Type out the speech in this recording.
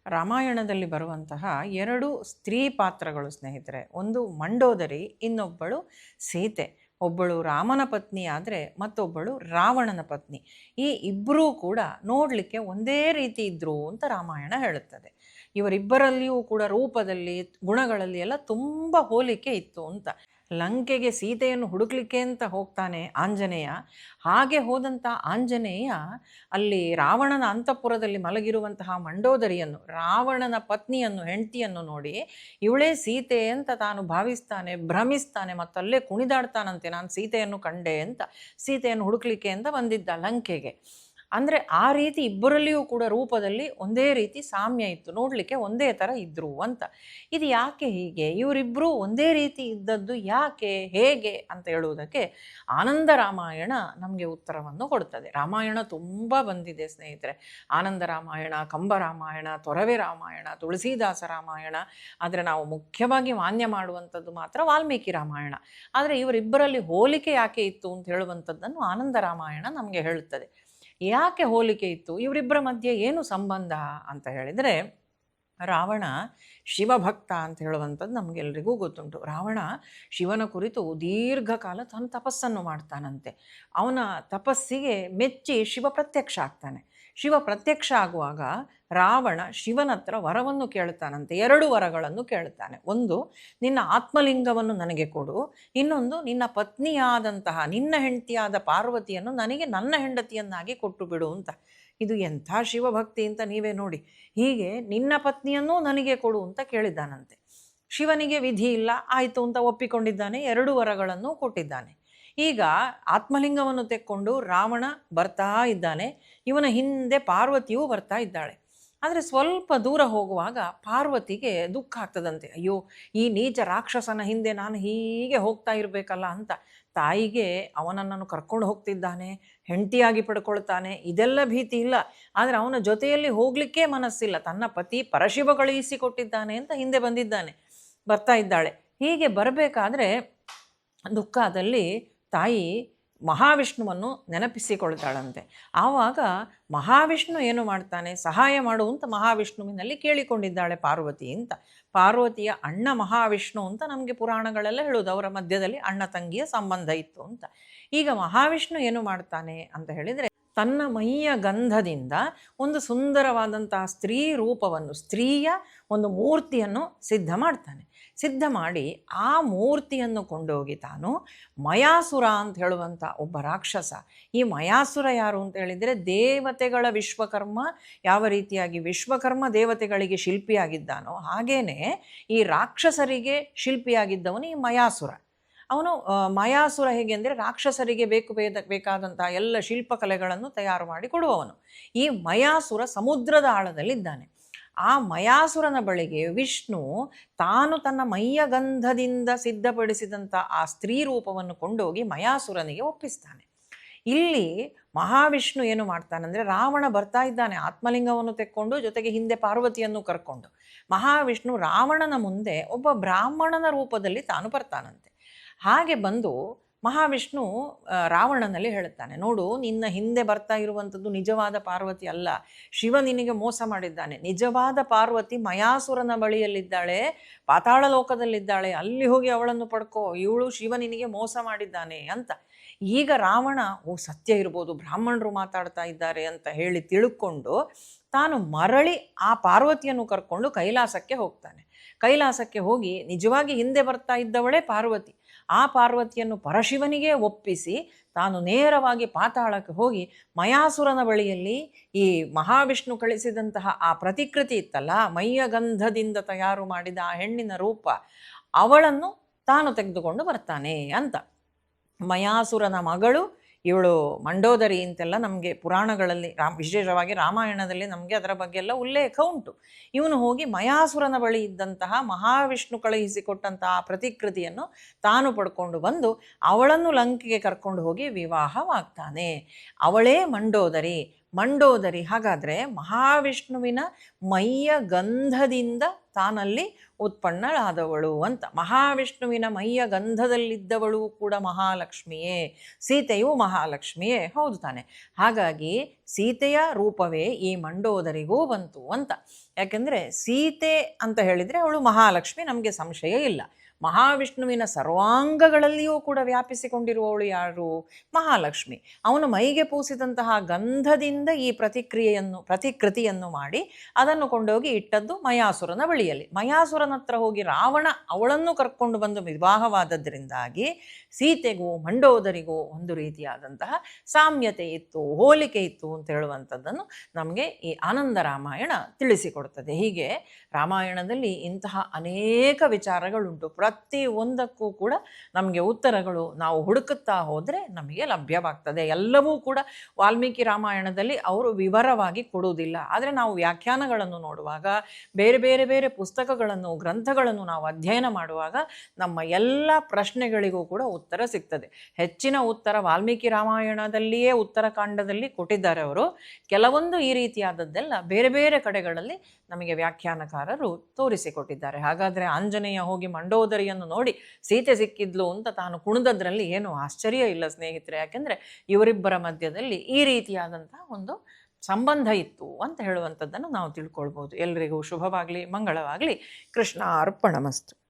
ರಾಮಾಯಣದಲ್ಲಿ ಬರುವಂತಹ ಎರಡು ಸ್ತ್ರೀ ಪಾತ್ರಗಳು ಸ್ನೇಹಿತರೆ. ಒಂದು ಮಂಡೋದರಿ, ಇನ್ನೊಬ್ಬಳು ಸೀತೆ. ಒಬ್ಬಳು ರಾಮನ ಪತ್ನಿ ಆದರೆ ಮತ್ತೊಬ್ಬಳು ರಾವಣನ ಪತ್ನಿ. ಈ ಇಬ್ಬರೂ ಕೂಡ ನೋಡಲಿಕ್ಕೆ ಒಂದೇ ರೀತಿ ಇದ್ದರು ಅಂತ ರಾಮಾಯಣ ಹೇಳುತ್ತದೆ. ಇವರಿಬ್ಬರಲ್ಲಿಯೂ ಕೂಡ ರೂಪದಲ್ಲಿ, ಗುಣಗಳಲ್ಲಿ ಎಲ್ಲ ತುಂಬ ಹೋಲಿಕೆ ಇತ್ತು ಅಂತ. ಲಂಕೆಗೆ ಸೀತೆಯನ್ನು ಹುಡುಕ್ಲಿಕ್ಕೆ ಅಂತ ಹೋಗ್ತಾನೆ ಆಂಜನೇಯ. ಹಾಗೆ ಹೋದಂಥ ಆಂಜನೇಯ ಅಲ್ಲಿ ರಾವಣನ ಅಂತಃಪುರದಲ್ಲಿ ಮಲಗಿರುವಂತಹ ಮಂಡೋದರಿಯನ್ನು, ರಾವಣನ ಪತ್ನಿಯನ್ನು, ಹೆಂಡತಿಯನ್ನು ನೋಡಿ ಇವಳೇ ಸೀತೆ ಅಂತ ತಾನು ಭಾವಿಸ್ತಾನೆ, ಭ್ರಮಿಸ್ತಾನೆ, ಮತ್ತಲ್ಲೇ ಕುಣಿದಾಡ್ತಾನಂತೆ. ನಾನು ಸೀತೆಯನ್ನು ಕಂಡೆ ಅಂತ, ಸೀತೆಯನ್ನು ಹುಡುಕ್ಲಿಕ್ಕೆ ಅಂತ ಬಂದಿದ್ದ ಲಂಕೆಗೆ. ಅಂದರೆ ಆ ರೀತಿ ಇಬ್ಬರಲ್ಲಿಯೂ ಕೂಡ ರೂಪದಲ್ಲಿ ಒಂದೇ ರೀತಿ ಸಾಮ್ಯ ಇತ್ತು, ನೋಡಲಿಕ್ಕೆ ಒಂದೇ ಥರ ಇದ್ದರು ಅಂತ. ಇದು ಯಾಕೆ ಹೀಗೆ, ಇವರಿಬ್ಬರೂ ಒಂದೇ ರೀತಿ ಇದ್ದದ್ದು ಯಾಕೆ, ಹೇಗೆ ಅಂತ ಹೇಳುವುದಕ್ಕೆ ಆನಂದ ರಾಮಾಯಣ ನಮಗೆ ಉತ್ತರವನ್ನು ಕೊಡ್ತದೆ. ರಾಮಾಯಣ ತುಂಬ ಬಂದಿದೆ ಸ್ನೇಹಿತರೆ. ಆನಂದ ರಾಮಾಯಣ, ಕಂಬ ರಾಮಾಯಣ, ತೊರವೆ ರಾಮಾಯಣ, ತುಳಸೀದಾಸ ರಾಮಾಯಣ. ಆದರೆ ನಾವು ಮುಖ್ಯವಾಗಿ ಮಾನ್ಯ ಮಾಡುವಂಥದ್ದು ಮಾತ್ರ ವಾಲ್ಮೀಕಿ ರಾಮಾಯಣ. ಆದರೆ ಇವರಿಬ್ಬರಲ್ಲಿ ಹೋಲಿಕೆ ಯಾಕೆ ಇತ್ತು ಅಂತ ಹೇಳುವಂಥದ್ದನ್ನು ಆನಂದ ರಾಮಾಯಣ ನಮಗೆ ಹೇಳುತ್ತದೆ. ಯಾಕೆ ಹೋಲಿಕೆ ಇತ್ತು, ಇವರಿಬ್ಬರ ಮಧ್ಯೆ ಏನು ಸಂಬಂಧ ಅಂತ ಹೇಳಿದರೆ, ರಾವಣ ಶಿವಭಕ್ತ ಅಂತ ಹೇಳುವಂಥದ್ದು ನಮಗೆಲ್ಲರಿಗೂ ಗೊತ್ತುಂಟು. ರಾವಣ ಶಿವನ ಕುರಿತು ದೀರ್ಘಕಾಲ ತಾನು ತಪಸ್ಸನ್ನು ಮಾಡ್ತಾನಂತೆ. ಅವನ ತಪಸ್ಸಿಗೆ ಮೆಚ್ಚಿ ಶಿವ ಪ್ರತ್ಯಕ್ಷ ಆಗ್ತಾನೆ. ಶಿವ ಪ್ರತ್ಯಕ್ಷ ಆಗುವಾಗ ರಾವಣ ಶಿವನ ಹತ್ರ ವರವನ್ನು ಕೇಳ್ತಾನಂತೆ. ಎರಡು ವರಗಳನ್ನು ಕೇಳ್ತಾನೆ. ಒಂದು, ನಿನ್ನ ಆತ್ಮಲಿಂಗವನ್ನು ನನಗೆ ಕೊಡು. ಇನ್ನೊಂದು, ನಿನ್ನ ಪತ್ನಿಯಾದಂತಹ, ನಿನ್ನ ಹೆಂಡತಿಯಾದ ಪಾರ್ವತಿಯನ್ನು ನನಗೆ ನನ್ನ ಹೆಂಡತಿಯನ್ನಾಗಿ ಕೊಟ್ಟು ಬಿಡು ಅಂತ. ಇದು ಎಂಥ ಶಿವಭಕ್ತಿ ಅಂತ ನೀವೇ ನೋಡಿ. ಹೀಗೆ ನಿನ್ನ ಪತ್ನಿಯನ್ನೂ ನನಗೆ ಕೊಡು ಅಂತ ಕೇಳಿದ್ದಾನಂತೆ. ಶಿವನಿಗೆ ವಿಧಿ ಇಲ್ಲ, ಆಯಿತು ಅಂತ ಒಪ್ಪಿಕೊಂಡಿದ್ದಾನೆ. ಎರಡು ವರಗಳನ್ನು ಕೊಟ್ಟಿದ್ದಾನೆ. ಈಗ ಆತ್ಮಲಿಂಗವನ್ನು ತೆಕ್ಕೊಂಡು ರಾವಣ ಬರ್ತಾ ಇದ್ದಾನೆ. ಇವನ ಹಿಂದೆ ಪಾರ್ವತಿಯೂ ಬರ್ತಾ ಇದ್ದಾಳೆ. ಆದರೆ ಸ್ವಲ್ಪ ದೂರ ಹೋಗುವಾಗ ಪಾರ್ವತಿಗೆ ದುಃಖ ಆಗ್ತದಂತೆ. ಅಯ್ಯೋ, ಈ ನೀಚ ರಾಕ್ಷಸನ ಹಿಂದೆ ನಾನು ಹೀಗೆ ಹೋಗ್ತಾ ಇರಬೇಕಲ್ಲ ಅಂತ. ತಾಯಿಗೆ ಅವನನ್ನು ಕರ್ಕೊಂಡು ಹೋಗ್ತಿದ್ದಾನೆ, ಹೆಂಡತಿಯಾಗಿ ಪಡ್ಕೊಳ್ತಾನೆ, ಇದೆಲ್ಲ ಭೀತಿ ಇಲ್ಲ. ಆದರೆ ಅವನ ಜೊತೆಯಲ್ಲಿ ಹೋಗಲಿಕ್ಕೆ ಮನಸ್ಸಿಲ್ಲ. ತನ್ನ ಪತಿ ಪರಶಿವ ಕಳುಹಿಸಿಕೊಟ್ಟಿದ್ದಾನೆ ಅಂತ ಹಿಂದೆ ಬರ್ತಾ ಇದ್ದಾಳೆ. ಹೀಗೆ ಬರಬೇಕಾದ್ರೆ ದುಃಖದಲ್ಲಿ ತಾಯಿ ಮಹಾವಿಷ್ಣುವನ್ನು ನೆನಪಿಸಿಕೊಳ್ತಾಳಂತೆ. ಆವಾಗ ಮಹಾವಿಷ್ಣು ಏನು ಮಾಡ್ತಾನೆ, ಸಹಾಯ ಮಾಡುವಂತ ಮಹಾವಿಷ್ಣುವಿನಲ್ಲಿ ಕೇಳಿಕೊಂಡಿದ್ದಾಳೆ ಪಾರ್ವತಿ ಅಂತ. ಪಾರ್ವತಿಯ ಅಣ್ಣ ಮಹಾವಿಷ್ಣು ಅಂತ ನಮಗೆ ಪುರಾಣಗಳೆಲ್ಲ ಹೇಳೋದು. ಅವರ ಮಧ್ಯದಲ್ಲಿ ಅಣ್ಣ ತಂಗಿಯ ಸಂಬಂಧ ಇತ್ತು ಅಂತ. ಈಗ ಮಹಾವಿಷ್ಣು ಏನು ಮಾಡ್ತಾನೆ ಅಂತ ಹೇಳಿದರೆ, ತನ್ನ ಮೈಯ ಗಂಧದಿಂದ ಒಂದು ಸುಂದರವಾದಂತಹ ಸ್ತ್ರೀ ರೂಪವನ್ನು, ಸ್ತ್ರೀಯ ಒಂದು ಮೂರ್ತಿಯನ್ನು ಸಿದ್ಧ ಮಾಡ್ತಾನೆ. ಸಿದ್ಧ ಮಾಡಿ ಆ ಮೂರ್ತಿಯನ್ನು ಕೊಂಡೋಗಿ ತಾನು ಮಯಾಸುರ ಅಂತ ಹೇಳುವಂಥ ಒಬ್ಬ ರಾಕ್ಷಸ. ಈ ಮಯಾಸುರ ಯಾರು ಅಂತ ಹೇಳಿದರೆ, ದೇವತೆಗಳ ವಿಶ್ವಕರ್ಮ ಯಾವ ರೀತಿಯಾಗಿ ವಿಶ್ವಕರ್ಮ ದೇವತೆಗಳಿಗೆ ಶಿಲ್ಪಿಯಾಗಿದ್ದಾನೋ ಹಾಗೇನೆ ಈ ರಾಕ್ಷಸರಿಗೆ ಶಿಲ್ಪಿಯಾಗಿದ್ದವನು ಈ ಮಯಾಸುರ. ಅವನು ಮಯಾಸುರ ಹೇಗೆ ಅಂದರೆ, ರಾಕ್ಷಸರಿಗೆ ಬೇಕಾದಂಥ ಎಲ್ಲ ಶಿಲ್ಪಕಲೆಗಳನ್ನು ತಯಾರು ಮಾಡಿ ಕೊಡುವವನು. ಈ ಮಯಾಸುರ ಸಮುದ್ರದ ಆಳದಲ್ಲಿದ್ದಾನೆ. ಆ ಮಯಾಸುರನ ಬಳಿಗೆ ವಿಷ್ಣು ತಾನು ತನ್ನ ಮೈಯ ಗಂಧದಿಂದ ಸಿದ್ಧಪಡಿಸಿದಂಥ ಆ ಸ್ತ್ರೀ ರೂಪವನ್ನು ಕೊಂಡೋಗಿ ಮಯಾಸುರನಿಗೆ ಒಪ್ಪಿಸ್ತಾನೆ. ಇಲ್ಲಿ ಮಹಾವಿಷ್ಣು ಏನು ಮಾಡ್ತಾನಂದರೆ, ರಾವಣ ಬರ್ತಾ ಇದ್ದಾನೆ ಆತ್ಮಲಿಂಗವನ್ನು ತೆಕ್ಕೊಂಡು, ಜೊತೆಗೆ ಹಿಂದೆ ಪಾರ್ವತಿಯನ್ನು ಕರ್ಕೊಂಡು. ಮಹಾವಿಷ್ಣು ರಾವಣನ ಮುಂದೆ ಒಬ್ಬ ಬ್ರಾಹ್ಮಣನ ರೂಪದಲ್ಲಿ ತಾನು ಬರ್ತಾನಂತೆ. ಹಾಗೆ ಬಂದು ಮಹಾವಿಷ್ಣು ರಾವಣನಲ್ಲಿ ಹೇಳುತ್ತಾನೆ, ನೋಡು, ನಿನ್ನ ಹಿಂದೆ ಬರ್ತಾ ಇರುವಂಥದ್ದು ನಿಜವಾದ ಪಾರ್ವತಿ ಅಲ್ಲ, ಶಿವ ನಿನಗೆ ಮೋಸ ಮಾಡಿದ್ದಾನೆ. ನಿಜವಾದ ಪಾರ್ವತಿ ಮಯಾಸುರನ ಬಳಿಯಲ್ಲಿದ್ದಾಳೆ, ಪಾತಾಳ ಲೋಕದಲ್ಲಿದ್ದಾಳೆ, ಅಲ್ಲಿ ಹೋಗಿ ಅವಳನ್ನು ಪಡ್ಕೋ, ಇವಳು ಶಿವ ನಿನಗೆ ಮೋಸ ಮಾಡಿದ್ದಾನೆ ಅಂತ. ಈಗ ರಾವಣ, ಓ ಸತ್ಯ ಇರ್ಬೋದು, ಬ್ರಾಹ್ಮಣರು ಮಾತಾಡ್ತಾ ಇದ್ದಾರೆ ಅಂತ ಹೇಳಿ ತಿಳ್ಕೊಂಡು ತಾನು ಮರಳಿ ಆ ಪಾರ್ವತಿಯನ್ನು ಕರ್ಕೊಂಡು ಕೈಲಾಸಕ್ಕೆ ಹೋಗ್ತಾನೆ. ಕೈಲಾಸಕ್ಕೆ ಹೋಗಿ ನಿಜವಾಗಿ ಹಿಂದೆ ಬರ್ತಾ ಇದ್ದವಳೇ ಪಾರ್ವತಿ. ಆ ಪಾರ್ವತಿಯನ್ನು ಪರಶಿವನಿಗೆ ಒಪ್ಪಿಸಿ ತಾನು ನೇರವಾಗಿ ಪಾತಾಳಕ್ಕೆ ಹೋಗಿ ಮಯಾಸುರನ ಬಳಿಯಲ್ಲಿ ಈ ಮಹಾವಿಷ್ಣು ಕಳಿಸಿದಂತಹ ಆ ಪ್ರತಿಕೃತಿ ಇತ್ತಲ್ಲ, ಮೈಯ ಗಂಧದಿಂದ ತಯಾರು ಮಾಡಿದ ಆ ಹೆಣ್ಣಿನ ರೂಪ, ಅವಳನ್ನು ತಾನು ತೆಗೆದುಕೊಂಡು ಬರ್ತಾನೆ ಅಂತ. ಮಯಾಸುರನ ಮಗಳು ಇವಳು ಮಂಡೋದರಿ ಅಂತೆಲ್ಲ ನಮಗೆ ಪುರಾಣಗಳಲ್ಲಿ, ವಿಶೇಷವಾಗಿ ರಾಮಾಯಣದಲ್ಲಿ ನಮಗೆ ಅದರ ಬಗ್ಗೆ ಎಲ್ಲ ಉಲ್ಲೇಖ ಉಂಟು. ಇವನು ಹೋಗಿ ಮಯಾಸುರನ ಬಳಿ ಇದ್ದಂತಹ ಮಹಾವಿಷ್ಣು ಕಳುಹಿಸಿಕೊಟ್ಟಂತಹ ಪ್ರತಿಕೃತಿಯನ್ನು ತಾನು ಪಡ್ಕೊಂಡು ಬಂದು ಅವಳನ್ನು ಲಂಕೆಗೆ ಕರ್ಕೊಂಡು ಹೋಗಿ ವಿವಾಹವಾಗ್ತಾನೆ. ಅವಳೇ ಮಂಡೋದರಿ. ಮಂಡೋದರಿ ಹಾಗಾದರೆ ಮಹಾವಿಷ್ಣುವಿನ ಮೈಯ ಗಂಧದಿಂದ ತಾನಲ್ಲಿ ಉತ್ಪನ್ನಳಾದವಳು ಅಂತ. ಮಹಾವಿಷ್ಣುವಿನ ಮೈಯ ಗಂಧದಲ್ಲಿದ್ದವಳು ಕೂಡ ಮಹಾಲಕ್ಷ್ಮಿಯೇ, ಸೀತೆಯು ಮಹಾಲಕ್ಷ್ಮಿಯೇ, ಹೌದು ತಾನೆ. ಹಾಗಾಗಿ ಸೀತೆಯ ರೂಪವೇ ಈ ಮಂಡೋದರಿಗೂ ಬಂತು ಅಂತ. ಯಾಕೆಂದರೆ ಸೀತೆ ಅಂತ ಹೇಳಿದರೆ ಅವಳು ಮಹಾಲಕ್ಷ್ಮಿ, ನಮಗೆ ಸಂಶಯ ಇಲ್ಲ. ಮಹಾವಿಷ್ಣುವಿನ ಸರ್ವಾಂಗಗಳಲ್ಲಿಯೂ ಕೂಡ ವ್ಯಾಪಿಸಿಕೊಂಡಿರುವವಳು ಯಾರು? ಮಹಾಲಕ್ಷ್ಮಿ. ಅವನು ಮೈಗೆ ಪೂಸಿದಂತಹ ಗಂಧದಿಂದ ಈ ಪ್ರತಿಕೃತಿಯನ್ನು ಮಾಡಿ ಅದನ್ನು ಕೊಂಡೋಗಿ ಇಟ್ಟದ್ದು ಮಯಾಸುರನ ಬಳಿಯಲ್ಲಿ. ಮಯಾಸುರನ ಹತ್ರ ಹೋಗಿ ರಾವಣ ಅವಳನ್ನು ಕರ್ಕೊಂಡು ಬಂದು ವಿವಾಹವಾದದ್ರಿಂದಾಗಿ ಸೀತೆಗೂ ಮಂಡೋದರಿಗೂ ಒಂದು ರೀತಿಯಾದಂತಹ ಸಾಮ್ಯತೆ ಇತ್ತು, ಹೋಲಿಕೆ ಇತ್ತು ಅಂತ ಹೇಳುವಂಥದ್ದನ್ನು ನಮಗೆ ಈ ಆನಂದ ರಾಮಾಯಣ ತಿಳಿಸಿಕೊಡ್ತದೆ. ಹೀಗೆ ರಾಮಾಯಣದಲ್ಲಿ ಇಂತಹ ಅನೇಕ ವಿಚಾರಗಳುಂಟು. ಪ್ರತಿ ಒಂದಕ್ಕೂ ಕೂಡ ನಮಗೆ ಉತ್ತರಗಳು ನಾವು ಹುಡುಕುತ್ತಾ ಹೋದರೆ ನಮಗೆ ಲಭ್ಯವಾಗ್ತದೆ. ಎಲ್ಲವೂ ಕೂಡ ವಾಲ್ಮೀಕಿ ರಾಮಾಯಣದಲ್ಲಿ ಅವರು ವಿವರವಾಗಿ ಕೊಡುವುದಿಲ್ಲ. ಆದರೆ ನಾವು ವ್ಯಾಖ್ಯಾನಗಳನ್ನು ನೋಡುವಾಗ, ಬೇರೆ ಬೇರೆ ಬೇರೆ ಪುಸ್ತಕಗಳನ್ನು, ಗ್ರಂಥಗಳನ್ನು ನಾವು ಅಧ್ಯಯನ ಮಾಡುವಾಗ ನಮ್ಮ ಎಲ್ಲ ಪ್ರಶ್ನೆಗಳಿಗೂ ಕೂಡ ಉತ್ತರ ಸಿಗ್ತದೆ. ಹೆಚ್ಚಿನ ಉತ್ತರ ವಾಲ್ಮೀಕಿ ರಾಮಾಯಣದಲ್ಲಿಯೇ ಉತ್ತರಕಾಂಡದಲ್ಲಿ ಕೊಟ್ಟಿದ್ದಾರೆ ಅವರು. ಕೆಲವೊಂದು ಈ ರೀತಿಯಾದದ್ದೆಲ್ಲ ಬೇರೆ ಬೇರೆ ಕಡೆಗಳಲ್ಲಿ ನಮಗೆ ವ್ಯಾಖ್ಯಾನಕಾರರು ತೋರಿಸಿಕೊಟ್ಟಿದ್ದಾರೆ. ಹಾಗಾದರೆ ಆಂಜನೇಯ ಹೋಗಿ ಮಂಡೋದರಿಯನ್ನು ನೋಡಿ ಸೀತೆ ಸಿಕ್ಕಿದ್ಲು ಅಂತ ತಾನು ಕುಣಿದದ್ರಲ್ಲಿ ಏನು ಆಶ್ಚರ್ಯ ಇಲ್ಲ ಸ್ನೇಹಿತರೆ. ಯಾಕೆಂದರೆ ಇವರಿಬ್ಬರ ಮಧ್ಯದಲ್ಲಿ ಈ ರೀತಿಯಾದಂತಹ ಒಂದು ಸಂಬಂಧ ಇತ್ತು ಅಂತ ಹೇಳುವಂಥದ್ದನ್ನು ನಾವು ತಿಳ್ಕೊಳ್ಬೋದು. ಎಲ್ರಿಗೂ ಶುಭವಾಗಲಿ, ಮಂಗಳವಾಗಲಿ. ಕೃಷ್ಣ ಅರ್ಪಣಮಸ್ತು.